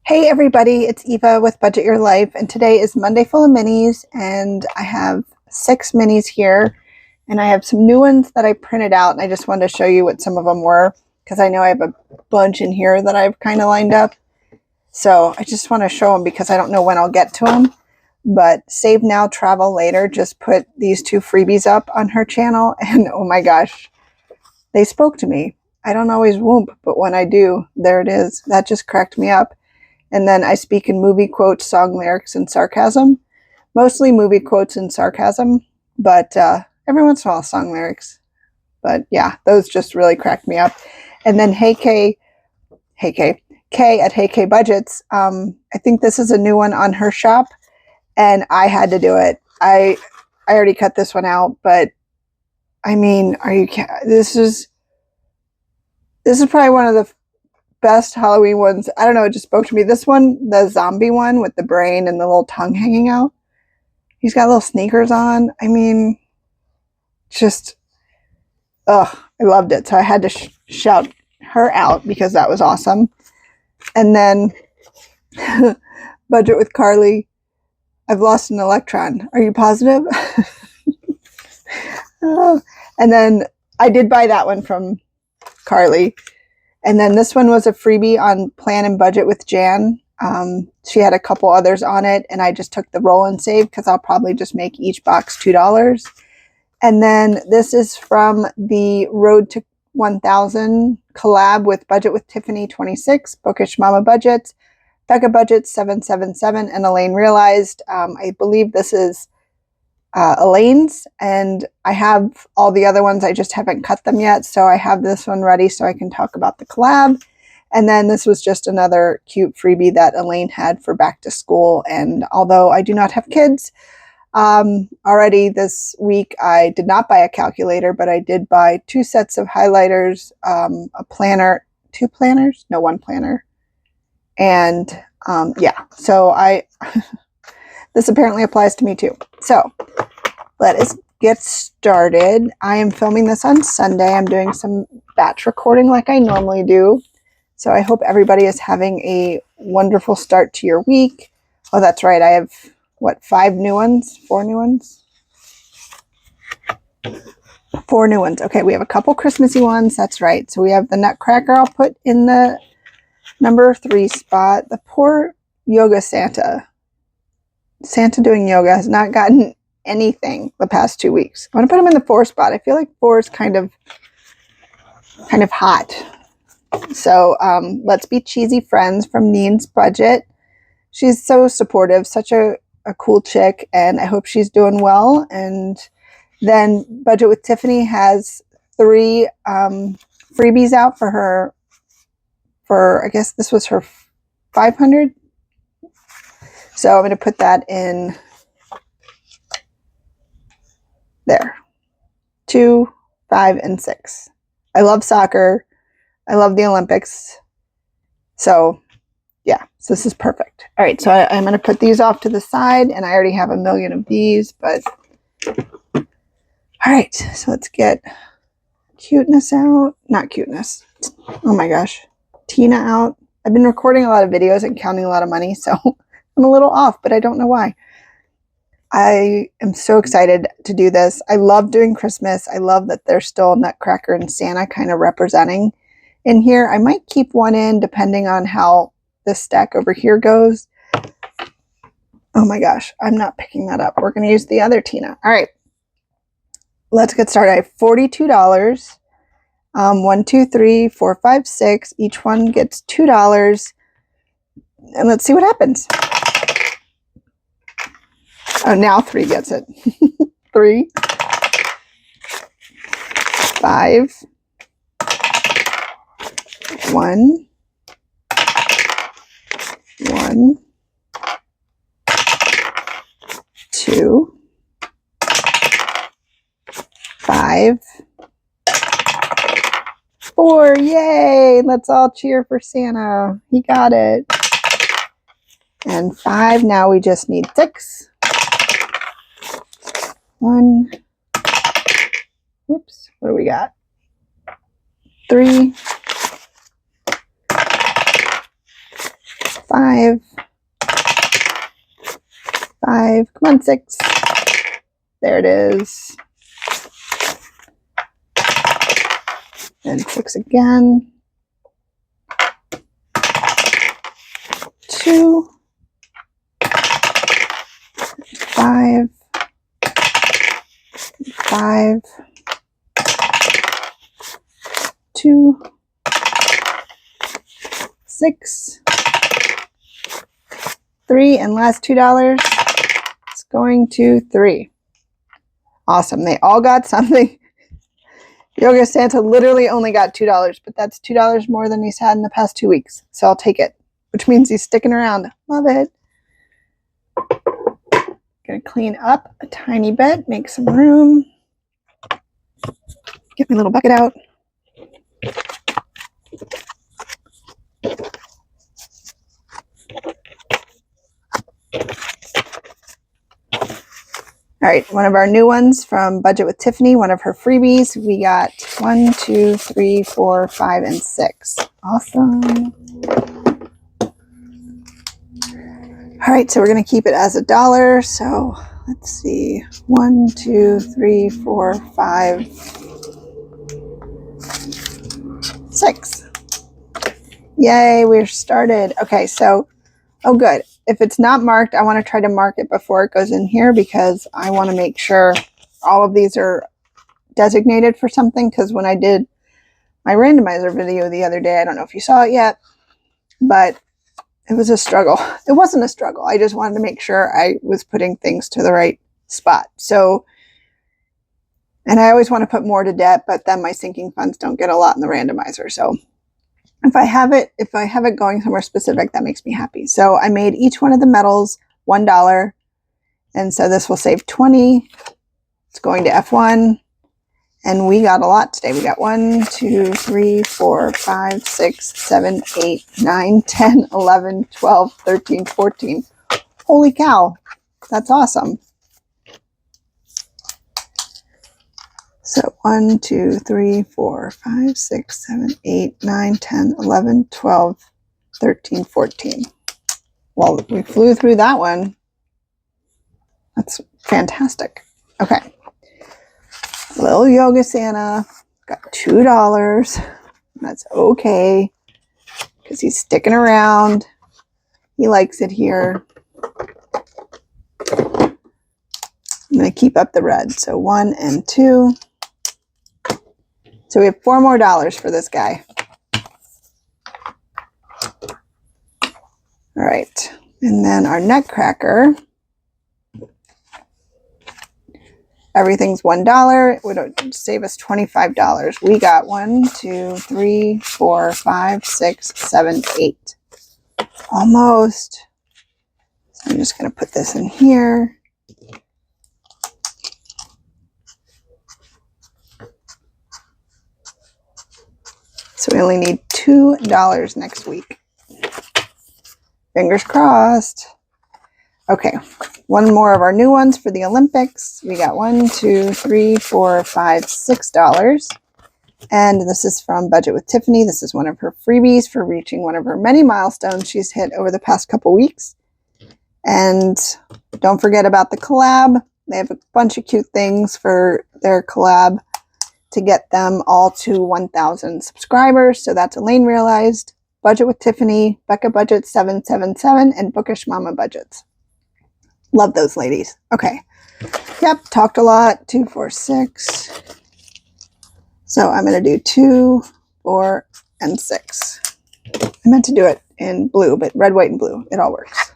Hey everybody, it's Eva with Budget Your Life, and today is Monday full of minis, and I have 6 minis here, and I have some new ones that I printed out, and I just wanted to show you what some of them were, because I know I have a bunch in here that I've kind of lined up. So I just want to show them because I don't know when I'll get to them. But Save Now, Travel Later just put these 2 freebies up on her channel, and oh my gosh, they spoke to me. I don't always whoop, but when I do, there it is. That just cracked me up. And then I speak in movie quotes, song lyrics, and sarcasm. Mostly movie quotes and sarcasm, but every once in a while song lyrics. But yeah, those just really cracked me up. And then K at Hey K Budgets. I think this is a new one on her shop, and I had to do it. I already cut this one out, but I mean, this is probably one of the best Halloween ones. I don't know, it just spoke to me. This one, the zombie one with the brain and the little tongue hanging out. He's got little sneakers on. I mean, just, I loved it. So I had to shout her out because that was awesome. And then Budget with Carly. I've lost an electron. Are you positive? And then I did buy that one from Carly. And then this one was a freebie on Plan and Budget with Jan. She had a couple others on it, and I just took the roll and save because I'll probably just make each box $2. And then this is from the Road to 1000 collab with Budget with Tiffany 26, Bookish Mama Budgets, Becca Budgets 777, and Elaine Realized. I believe this is Elaine's, and I have all the other ones. I just haven't cut them yet, so I have this one ready so I can talk about the collab. And then this was just another cute freebie that Elaine had for back to school. And although I do not have kids, already this week I did not buy a calculator, but I did buy 2 sets of highlighters, a planner, 2 planners, no, 1 planner. And yeah, so this apparently applies to me too. So let us get started. I am filming this on Sunday. I'm doing some batch recording like I normally do. So I hope everybody is having a wonderful start to your week. Oh, that's right. I have, what, 5 new ones? 4 new ones? 4 new ones. Okay, we have a couple Christmassy ones. That's right. So we have the Nutcracker I'll put in the number 3 spot. The poor yoga Santa doing yoga has not gotten anything the past 2 weeks. I'm going to put him in the 4 spot. I feel like 4 is kind of hot. So Let's Be Cheesy Friends from Neen's Budget. She's so supportive, such a cool chick, and I hope she's doing well. And then Budget with Tiffany has 3 freebies out for her, I guess this was her 500. So I'm going to put that in there. 2, 5, and 6. I love soccer. I love the Olympics. So yeah, so this is perfect. All right, so I'm going to put these off to the side, and I already have a million of these, but all right, so let's get cuteness out. Not cuteness. Oh my gosh. Tina out. I've been recording a lot of videos and counting a lot of money, so I'm a little off, but I don't know why. I am so excited to do this. I love doing Christmas. I love that there's still Nutcracker and Santa kind of representing in here. I might keep one in depending on how this stack over here goes. Oh my gosh, I'm not picking that up. We're going to use the other Tina. All right, let's get started. I have $42. 1, 2, 3, 4, 5, 6. Each one gets $2. And let's see what happens. Oh, now 3 gets it. 3, 5, 1, 1, 2, 5, 4. Yay! Let's all cheer for Santa. He got it. And 5. Now we just need 6. 1. Whoops. What do we got? 3, 5, 5, come on, 6. There it is. And 6 again. 2, 5, 5, 2, 6, 3, and last $2. It's going to 3. Awesome. They all got something. Yoga Santa literally only got $2, but that's $2 more than he's had in the past 2 weeks. So I'll take it, which means he's sticking around. Love it. Gonna clean up a tiny bit, make some room. Get my little bucket out. All right, one of our new ones from Budget with Tiffany, one of her freebies. We got 1, 2, 3, 4, 5, and 6. Awesome. All right, so we're going to keep it as $1. So let's see, 1, 2, 3, 4, 5, 6. Yay, we're started. Okay, so, oh good. If it's not marked, I want to try to mark it before it goes in here because I want to make sure all of these are designated for something, because when I did my randomizer video the other day, I don't know if you saw it yet, but it was a struggle. It wasn't a struggle. I just wanted to make sure I was putting things to the right spot. So, and I always want to put more to debt, but then my sinking funds don't get a lot in the randomizer. So if I have it going somewhere specific, that makes me happy. So I made each one of the medals $1. And so this will save 20. It's going to F1. And we got a lot today. We got 1, 2, 3, 4, 5, 6, 7, 8, 9, 10, 11, 12, 13, 14. Holy cow. That's awesome. So 1, 2, 3, 4, 5, 6, 7, 8, 9, 10, 11, 12, 13, 14. Well, we flew through that one. That's fantastic. Okay. Little Yoga Santa got $2. That's okay because he's sticking around. He likes it here. I'm going to keep up the red. So 1 and 2. So we have $4 more for this guy. All right. And then our Nutcracker. Everything's $1. It would save us $25. We got 1, 2, 3, 4, 5, 6, 7, 8. Almost. So I'm just going to put this in here. So we only need $2 next week. Fingers crossed. Okay, one more of our new ones for the Olympics. We got 1, 2, 3, 4, 5, $6. And this is from Budget with Tiffany. This is one of her freebies for reaching one of her many milestones she's hit over the past couple weeks. And don't forget about the collab. They have a bunch of cute things for their collab to get them all to 1,000 subscribers. So that's Elaine Realized, Budget with Tiffany, Becca Budget 777, and Bookish Mama Budgets. Love those ladies. Okay. Yep, talked a lot. 2, 4, 6. So I'm going to do 2, 4, and 6. I meant to do it in blue, but red, white, and blue. It all works.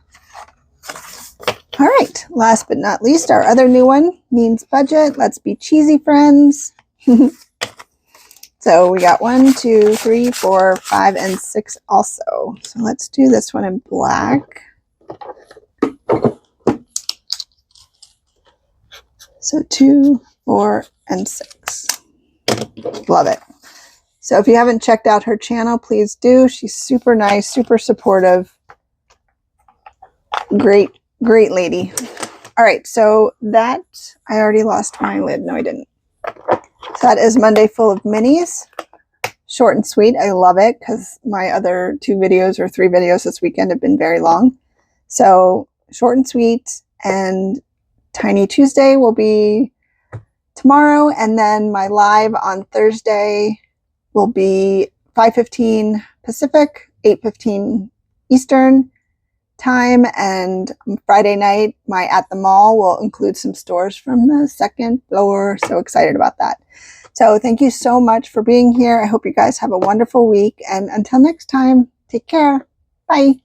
All right. Last but not least, our other new one, Means Budget. Let's be cheesy friends. So we got 1, 2, 3, 4, 5, and 6 also. So let's do this one in black. So 2, 4, and 6. Love it. So if you haven't checked out her channel, please do. She's super nice, super supportive. Great, great lady. All right, so that, I already lost my lid. No, I didn't. So that is Monday Full of Minis. short and sweet. I love it because my other 2 videos or 3 videos this weekend have been very long. So short and sweet, and Tiny Tuesday will be tomorrow, and then my live on Thursday will be 5:15 Pacific, 8:15 Eastern time, and Friday night my At the Mall will include some stores from the second floor. So excited about that. So thank you so much for being here. I hope you guys have a wonderful week, and until next time, take care. Bye.